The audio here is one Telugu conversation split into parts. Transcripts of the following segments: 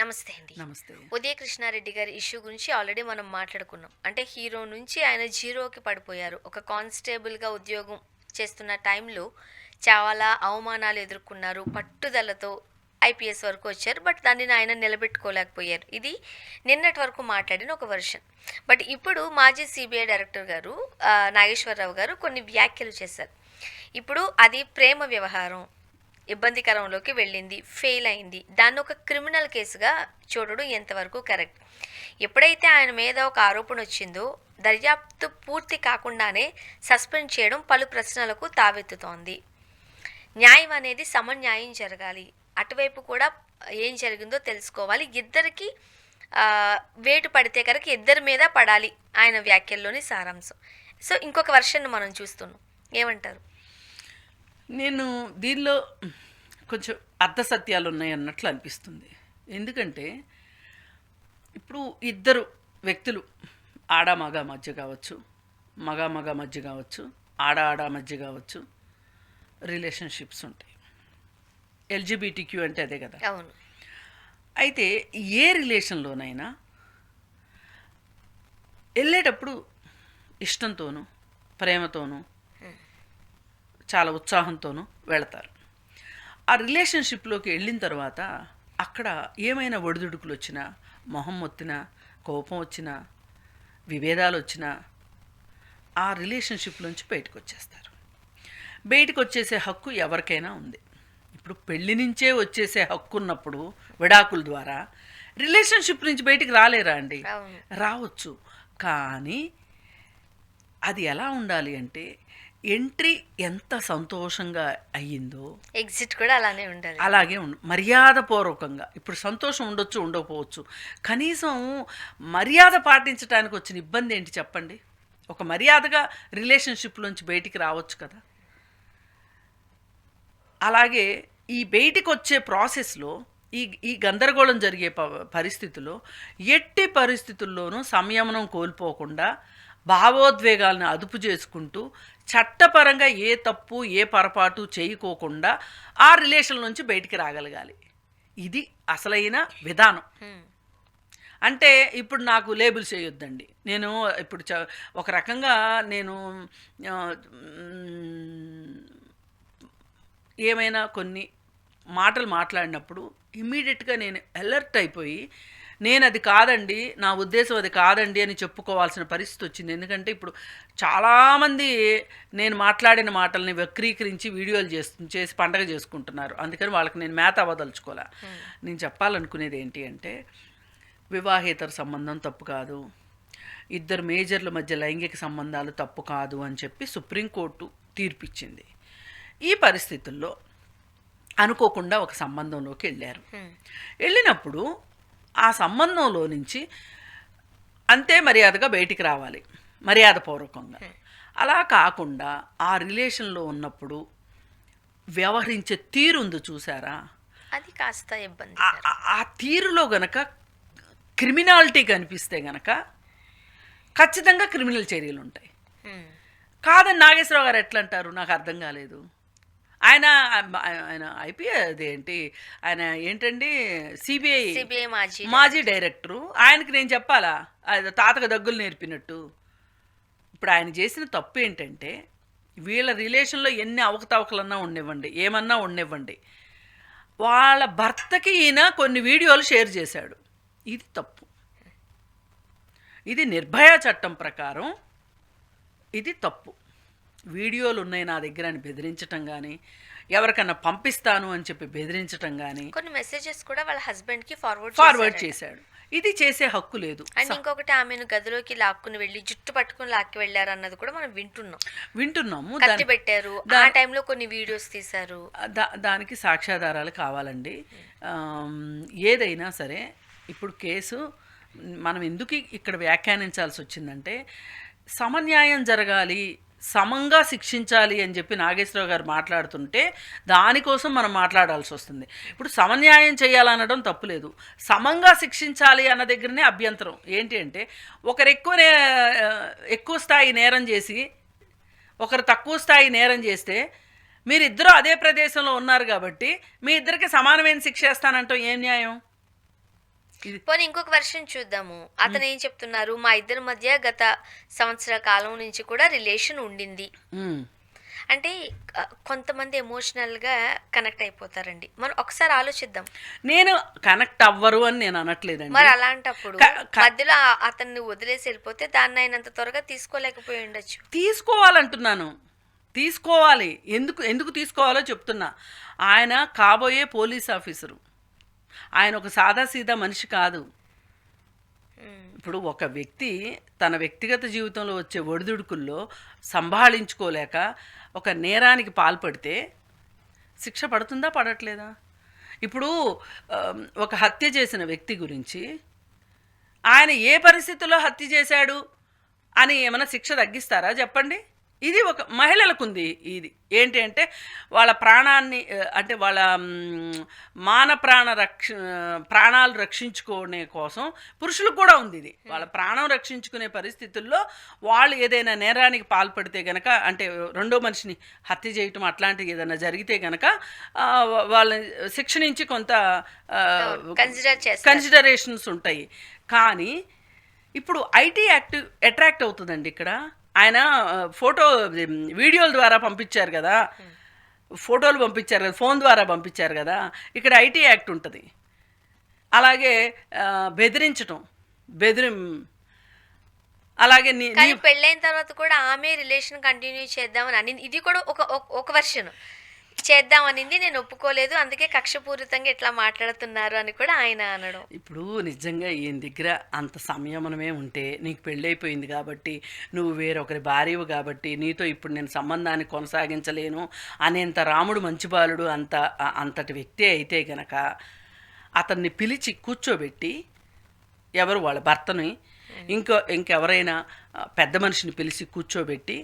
నమస్తే అండి. నమస్తే. ఉదయ కృష్ణారెడ్డి గారి ఇష్యూ గురించి ఆల్రెడీ మనం మాట్లాడుకున్నాం. అంటే హీరో నుంచి ఆయన జీరోకి పడిపోయారు. ఒక కానిస్టేబుల్‌గా ఉద్యోగం చేస్తున్న టైంలో చాలా అవమానాలు ఎదుర్కొన్నారు. పట్టుదలతో ఐపీఎస్ వరకు వచ్చారు. బట్ దానిని ఆయన నిలబెట్టుకోలేకపోయారు. ఇది నిన్నటి వరకు మాట్లాడిన ఒక వెర్షన్. బట్ ఇప్పుడు మాజీ సిబిఐ డైరెక్టర్ గారు నాగేశ్వరరావు గారు కొన్ని వ్యాఖ్యలు చేశారు. ఇప్పుడు అది ప్రేమ వ్యవహారం ఇబ్బందికరంలోకి వెళ్ళింది, ఫెయిల్ అయింది. దాన్ని ఒక క్రిమినల్ కేసుగా చూడడం ఎంతవరకు కరెక్ట్? ఎప్పుడైతే ఆయన మీద ఒక ఆరోపణ వచ్చిందో దర్యాప్తు పూర్తి కాకుండానే సస్పెండ్ చేయడం పలు ప్రశ్నలకు తావెత్తుతోంది. న్యాయం అనేది సమన్యాయం జరగాలి. అటువైపు కూడా ఏం జరిగిందో తెలుసుకోవాలి. ఇద్దరికి వేటు పడితే కనుక ఇద్దరి మీద పడాలి ఆయన వ్యాఖ్యల్లోని సారాంశం. సో ఇంకొక వర్షన్ మనం చూస్తున్నాం. ఏమంటారు? నేను దీనిలో కొంచెం అర్ధసత్యాలు ఉన్నాయి అన్నట్లు అనిపిస్తుంది. ఎందుకంటే ఇప్పుడు ఇద్దరు వ్యక్తులు ఆడ మధ్య కావచ్చు, మగ మధ్య కావచ్చు, ఆడ మధ్య కావచ్చు, రిలేషన్షిప్స్ ఉంటాయి. ఎల్జిబిటిక్యూ అంటే అదే కదా. అవును. అయితే ఏ రిలేషన్లోనైనా వెళ్ళేటప్పుడు ఇష్టంతోనూ ప్రేమతోనూ చాలా ఉత్సాహంతోనూ వెళతారు. ఆ రిలేషన్షిప్లోకి వెళ్ళిన తర్వాత అక్కడ ఏమైనా ఒడిదుడుకులు వచ్చినా, మొహం మొత్తినా, కోపం వచ్చినా, విభేదాలు వచ్చినా ఆ రిలేషన్షిప్లోంచి బయటకు వచ్చేస్తారు. బయటకు వచ్చేసే హక్కు ఎవరికైనా ఉంది. ఇప్పుడు పెళ్లి నుంచే వచ్చేసే హక్కు ఉన్నప్పుడు విడాకుల ద్వారా రిలేషన్షిప్ నుంచి బయటికి రాలేరా అండి? రావచ్చు. కానీ అది ఎలా ఉండాలి అంటే ఎంట్రీ ఎంత సంతోషంగా అయ్యిందో ఎగ్జిట్ కూడా అలానే ఉండాలి. అలాగే మర్యాదపూర్వకంగా. ఇప్పుడు సంతోషం ఉండొచ్చు, ఉండకపోవచ్చు. కనీసం మర్యాద పాటించడానికి వచ్చిన ఇబ్బంది ఏంటి చెప్పండి? ఒక మర్యాదగా రిలేషన్షిప్లోంచి బయటికి రావచ్చు కదా. అలాగే ఈ బయటికి వచ్చే ప్రాసెస్లో ఈ గందరగోళం జరిగే పరిస్థితుల్లో ఎట్టి పరిస్థితుల్లోనూ సంయమనం కోల్పోకుండా భావోద్వేగాలను అదుపు చేసుకుంటూ చట్టపరంగా ఏ తప్పు ఏ పొరపాటు చేయకోకుండా ఆ రిలేషన్ నుంచి బయటికి రాగలగాలి. ఇది అసలైన విధానం. అంటే ఇప్పుడు నాకు లేబుల్స్ చేయొద్దండి. నేను ఇప్పుడు ఒక రకంగా నేను ఏమైనా కొన్ని మాటలు మాట్లాడినప్పుడు ఇమ్మీడియట్గా నేను అలర్ట్ అయిపోయి నేను అది కాదండి, నా ఉద్దేశం అది కాదండి అని చెప్పుకోవాల్సిన పరిస్థితి వచ్చింది. ఎందుకంటే ఇప్పుడు చాలామంది నేను మాట్లాడిన మాటల్ని వక్రీకరించి వీడియోలు చేసి పండగ చేసుకుంటున్నారు. అందుకని వాళ్ళకి నేను మేత అవ్వదలుచుకోలే. నేను చెప్పాలనుకునేది ఏంటి అంటే వివాహేతర సంబంధం తప్పు కాదు, ఇద్దరు మేజర్ల మధ్య లైంగిక సంబంధాలు తప్పు కాదు అని చెప్పి సుప్రీంకోర్టు తీర్పిచ్చింది. ఈ పరిస్థితుల్లో అనుకోకుండా ఒక సంబంధంలోకి వెళ్ళారు. వెళ్ళినప్పుడు ఆ సంబంధంలో నుంచి అంతే మర్యాదగా బయటికి రావాలి, మర్యాదపూర్వకంగా. అలా కాకుండా ఆ రిలేషన్లో ఉన్నప్పుడు వ్యవహరించే తీరు ఉంది చూసారా, అది కాస్త ఇబ్బంది. ఆ తీరులో గనక క్రిమినాలిటీ కనిపిస్తే గనక ఖచ్చితంగా క్రిమినల్ చర్యలు ఉంటాయి. కాదని నాగేశ్వరరావు గారు ఎట్లా అంటారు? నాకు అర్థం కాలేదు. ఆయన అదేంటి ఆయన ఏంటండి సిబిఐ మాజీ డైరెక్టరు. ఆయనకి నేను చెప్పాలా తాతకు దగ్గులు నేర్పినట్టు? ఇప్పుడు ఆయన చేసిన తప్పు ఏంటంటే వీళ్ళ రిలేషన్లో ఎన్ని అవకతవకలన్నా ఉండనివ్వండి, ఏమన్నా ఉండనివ్వండి, వాళ్ళ భర్తకి ఈయన కొన్ని వీడియోలు షేర్ చేశాడు. ఇది తప్పు. ఇది నిర్భయ చట్టం ప్రకారం ఇది తప్పు. వీడియోలు ఉన్నాయి నా దగ్గర అని బెదిరించటం కానీ, ఎవరికన్నా పంపిస్తాను అని చెప్పి బెదిరించటం కానీ, కొన్ని మెసేజెస్ కూడా వాళ్ళ హస్బెండ్కి ఫార్వర్డ్ చేశాడు. ఇది చేసే హక్కు లేదు. అండ్ ఇంకొకటి ఆమెను గదిలోకి లాక్కుని వెళ్ళి జుట్టు పట్టుకుని లాక్కి వెళ్ళారు అన్నది కూడా మనం వింటున్నాము. కత్తి పెట్టారు, ఆ టైంలో కొన్ని వీడియోస్ తీశారు. దానికి సాక్ష్యాధారాలు కావాలండి. ఏదైనా సరే ఇప్పుడు కేసు మనం ఎందుకు ఇక్కడ వ్యాఖ్యానించాల్సి వచ్చిందంటే సమన్యాయం జరగాలి, సమంగా శిక్షించాలి అని చెప్పి నాగేశ్వరరావు గారు మాట్లాడుతుంటే దానికోసం మనం మాట్లాడాల్సి వస్తుంది. ఇప్పుడు సమన్యాయం చేయాలనడం తప్పులేదు, సమంగా శిక్షించాలి అన్న దగ్గరనే అభ్యంతరం. ఏంటి అంటే ఒకరు ఎక్కువ స్థాయి నేరం చేసి ఒకరు తక్కువ స్థాయి నేరం చేస్తే మీరిద్దరూ అదే ప్రదేశంలో ఉన్నారు కాబట్టి మీ ఇద్దరికి సమానమైన శిక్ష వేస్తానంటాం ఏం న్యాయం? ఇది పోనీ ఇంకొక వర్షన్ చూద్దాము. అతను ఏం చెప్తున్నారు, మా ఇద్దరి మధ్య గత సంవత్సర కాలం నుంచి కూడా రిలేషన్ ఉండింది. ఉమ్. అంటే కొంతమంది ఎమోషనల్గా కనెక్ట్ అయిపోతారండి. మనం ఒకసారి ఆలోచిద్దాం. నేను కనెక్ట్ అవ్వరు అని నేను అనట్లేదండి. మరి అలాంటప్పుడు క- క- మధ్యలో అతన్ని వదిలేసి వెళ్ళిపోతే దాన్ని అయినంత త్వరగా తీసుకోలేకపోయి ఉండొచ్చు. తీసుకోవాలంటున్నాను, తీసుకోవాలి. ఎందుకు ఎందుకు తీసుకోవాలో చెప్తున్నా. ఆయన కాబోయే పోలీస్ ఆఫీసరు, ఆయన ఒక సాదాసీదా మనిషి కాదు. ఇప్పుడు ఒక వ్యక్తి తన వ్యక్తిగత జీవితంలో వచ్చే ఒడిదుడుకుల్లో సంభాళించుకోలేక ఒక నేరానికి పాల్పడితే శిక్ష పడుతుందా పడట్లేదా? ఇప్పుడు ఒక హత్య చేసిన వ్యక్తి గురించి ఆయన ఏ పరిస్థితుల్లో హత్య చేశాడు అని ఏమైనా శిక్ష తగ్గిస్తారా చెప్పండి? ఇది ఒక మహిళలకు ఉంది. ఇది ఏంటి అంటే వాళ్ళ ప్రాణాన్ని అంటే వాళ్ళ ప్రాణాలు రక్షించుకునే కోసం పురుషులకు కూడా ఉంది. ఇది వాళ్ళ ప్రాణం రక్షించుకునే పరిస్థితుల్లో వాళ్ళు ఏదైనా నేరానికి పాల్పడితే గనక, అంటే రెండో మనిషిని హత్య చేయటం అట్లాంటివి ఏదైనా జరిగితే గనక వాళ్ళ శిక్ష నుంచి కొంత కన్సిడరేషన్స్ ఉంటాయి. కానీ ఇప్పుడు ఐటీ యాక్ట్ అట్రాక్ట్ అవుతుందండి. ఇక్కడ ఆయన వీడియోల ద్వారా పంపించారు కదా, ఫోటోలు పంపించారు కదా, ఫోన్ ద్వారా పంపించారు కదా, ఇక్కడ ఐటీ యాక్ట్ ఉంటుంది. అలాగే బెదిరించటం, అలాగే పెళ్ళైన తర్వాత కూడా ఆమె రిలేషన్ కంటిన్యూ చేద్దామని అని, ఇది కూడా ఒక వర్షన్ చేద్దామనింది, నేను ఒప్పుకోలేదు, అందుకే కక్షపూరితంగా ఇట్లా మాట్లాడుతున్నారు అని కూడా ఆయన అనడం. ఇప్పుడు నిజంగా ఈయన దగ్గర అంత సంయమనమే ఉంటే, నీకు పెళ్ళైపోయింది కాబట్టి, నువ్వు వేరొకరి భార్యవు కాబట్టి నీతో ఇప్పుడు నేను సంబంధాన్ని కొనసాగించలేను అనేంత రాముడు మంచి బాలుడు అంతటి వ్యక్తి అయితే గనక అతన్ని పిలిచి కూర్చోబెట్టి, ఎవరు వాళ్ళ భర్తని ఇంకెవరైనా పెద్ద మనిషిని పిలిచి కూర్చోబెట్టి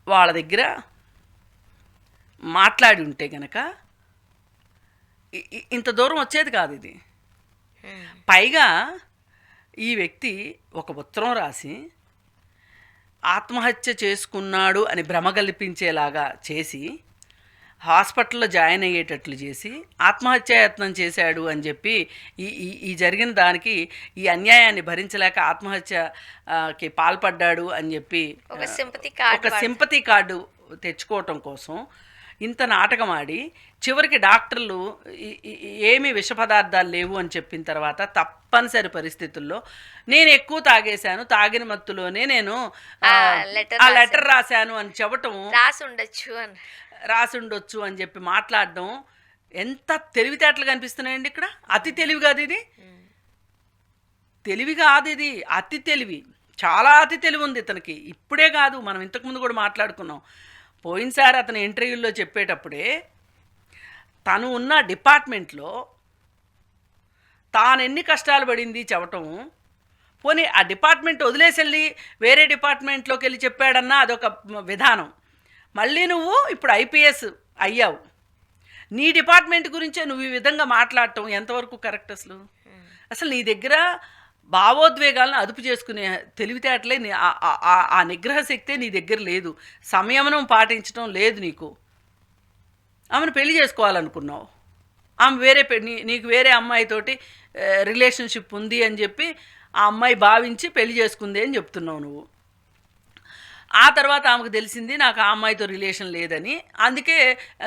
వాళ్ళ దగ్గర మాట్లాడి ఉంటే గనక ఇంత దూరం వచ్చేది కాదు ఇది. పైగా ఈ వ్యక్తి ఒక ఉత్తరం రాసి ఆత్మహత్య చేసుకున్నాడు అని భ్రమ కల్పించేలాగా చేసి హాస్పిటల్లో జాయిన్ అయ్యేటట్లు చేసి ఆత్మహత్యాయత్నం చేశాడు అని చెప్పి ఈ జరిగిన దానికి ఈ అన్యాయాన్ని భరించలేక ఆత్మహత్యకి పాల్పడ్డాడు అని చెప్పి ఒక సింపతి కార్డు తెచ్చుకోవటం కోసం ఇంత నాటకం ఆడి చివరికి డాక్టర్లు ఏమీ విష పదార్థాలు లేవు అని చెప్పిన తర్వాత తప్పనిసరి పరిస్థితుల్లో నేను ఎక్కువ తాగేశాను, తాగిన మత్తులోనే నేను ఆ లెటర్ రాశాను అని చెప్పటం, రాసి ఉండొచ్చు అని చెప్పి మాట్లాడడం ఎంత తెలివితేటలుగా అనిపిస్తున్నాయండి. ఇక్కడ అతి తెలివి కాదు ఇది, తెలివి కాదు ఇది, అతి తెలివి, చాలా అతి తెలివి ఉంది ఇతనికి. ఇప్పుడే కాదు, మనం ఇంతకుముందు కూడా మాట్లాడుకున్నాం. పోయినసారి అతను ఇంటర్వ్యూల్లో చెప్పేటప్పుడే తను ఉన్న డిపార్ట్మెంట్లో తాను ఎన్ని కష్టాలు పడింది చెప్పటం, పోనీ ఆ డిపార్ట్మెంట్ వదిలేసి వెళ్ళి వేరే డిపార్ట్మెంట్లోకి వెళ్ళి చెప్పాడన్నా అదొక విధానం. మళ్ళీ నువ్వు ఇప్పుడు ఐపీఎస్ అయ్యావు, నీ డిపార్ట్మెంట్ గురించే నువ్వు ఈ విధంగా మాట్లాడటం ఎంతవరకు కరెక్ట్? అసలు నీ దగ్గర భావోద్వేగాలను అదుపు చేసుకునే తెలివితేటలే, ఆ నిగ్రహ శక్తే నీ దగ్గర లేదు, సంయమనం పాటించడం లేదు నీకు. ఆమెను పెళ్లి చేసుకోవాలనుకున్నావు, ఆమె నీకు వేరే అమ్మాయితోటి రిలేషన్షిప్ ఉంది అని చెప్పి ఆ అమ్మాయి భావించి పెళ్లి చేసుకుంది అని చెప్తున్నావు నువ్వు. ఆ తర్వాత ఆమెకు తెలిసింది నాకు ఆ అమ్మాయితో రిలేషన్ లేదని, అందుకే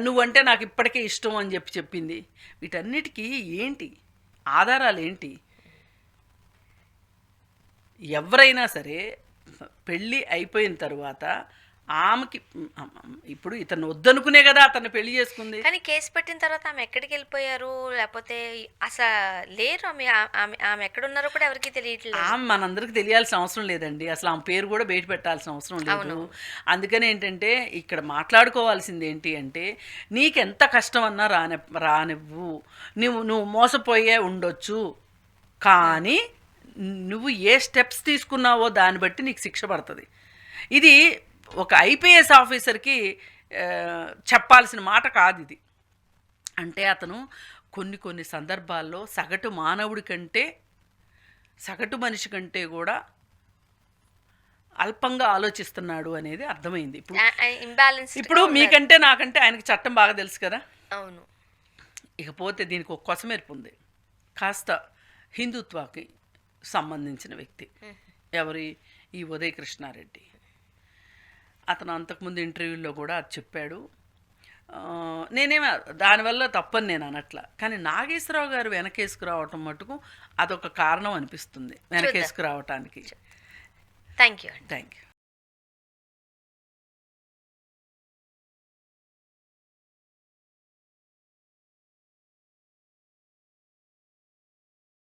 నువ్వంటే నాకు ఇప్పటికే ఇష్టం అని చెప్పింది. వీటన్నిటికీ ఏంటి ఆధారాలు ఏంటి? ఎవరైనా సరే పెళ్ళి అయిపోయిన తర్వాత ఆమెకి ఇప్పుడు ఇతను వద్దనుకునే కదా అతన్ని పెళ్లి చేసుకుంది. కానీ కేసు పెట్టిన తర్వాత ఆమె ఎక్కడికి వెళ్ళిపోయారు, లేకపోతే అసలు లేరు, ఆమె ఎక్కడున్నారో కూడా ఎవరికి తెలియట్లేదు. ఆమె మనందరికి తెలియాల్సిన అవసరం లేదండి, అసలు ఆమె పేరు కూడా బయట పెట్టాల్సిన అవసరం లేదు. అందుకని ఏంటంటే ఇక్కడ మాట్లాడుకోవాల్సింది ఏంటి అంటే, నీకెంత కష్టం అన్నా రానివ్వు, నువ్వు మోసపోయే ఉండొచ్చు, కానీ నువ్వు ఏ స్టెప్స్ తీసుకున్నావో దాన్ని బట్టి నీకు శిక్ష పడుతుంది. ఇది ఒక ఐపీఎస్ ఆఫీసర్కి చెప్పాల్సిన మాట కాదు ఇది. అంటే అతను కొన్ని సందర్భాల్లో సగటు మానవుడి కంటే, సగటు మనిషి కంటే కూడా అల్పంగా ఆలోచిస్తున్నాడు అనేది అర్థమైంది. ఇప్పుడు మీకంటే నాకంటే ఆయనకి చట్టం బాగా తెలుసు కదా. అవును. ఇకపోతే దీనికి ఒక కొసమెరుపు ఉంది, కాస్త హిందుత్వాకి సంబంధించిన వ్యక్తి. ఎవరి? ఈ ఉదయ కృష్ణారెడ్డి. అతను అంతకుముందు ఇంటర్వ్యూల్లో కూడా అది చెప్పాడు. నేనేమి దానివల్ల తప్పని నేను అనట్లా, కానీ నాగేశ్వరరావు గారు వెనకేసుకురావటం మటుకు అదొక కారణం అనిపిస్తుంది వెనకేసుకురావటానికి. Thank you. Thank you.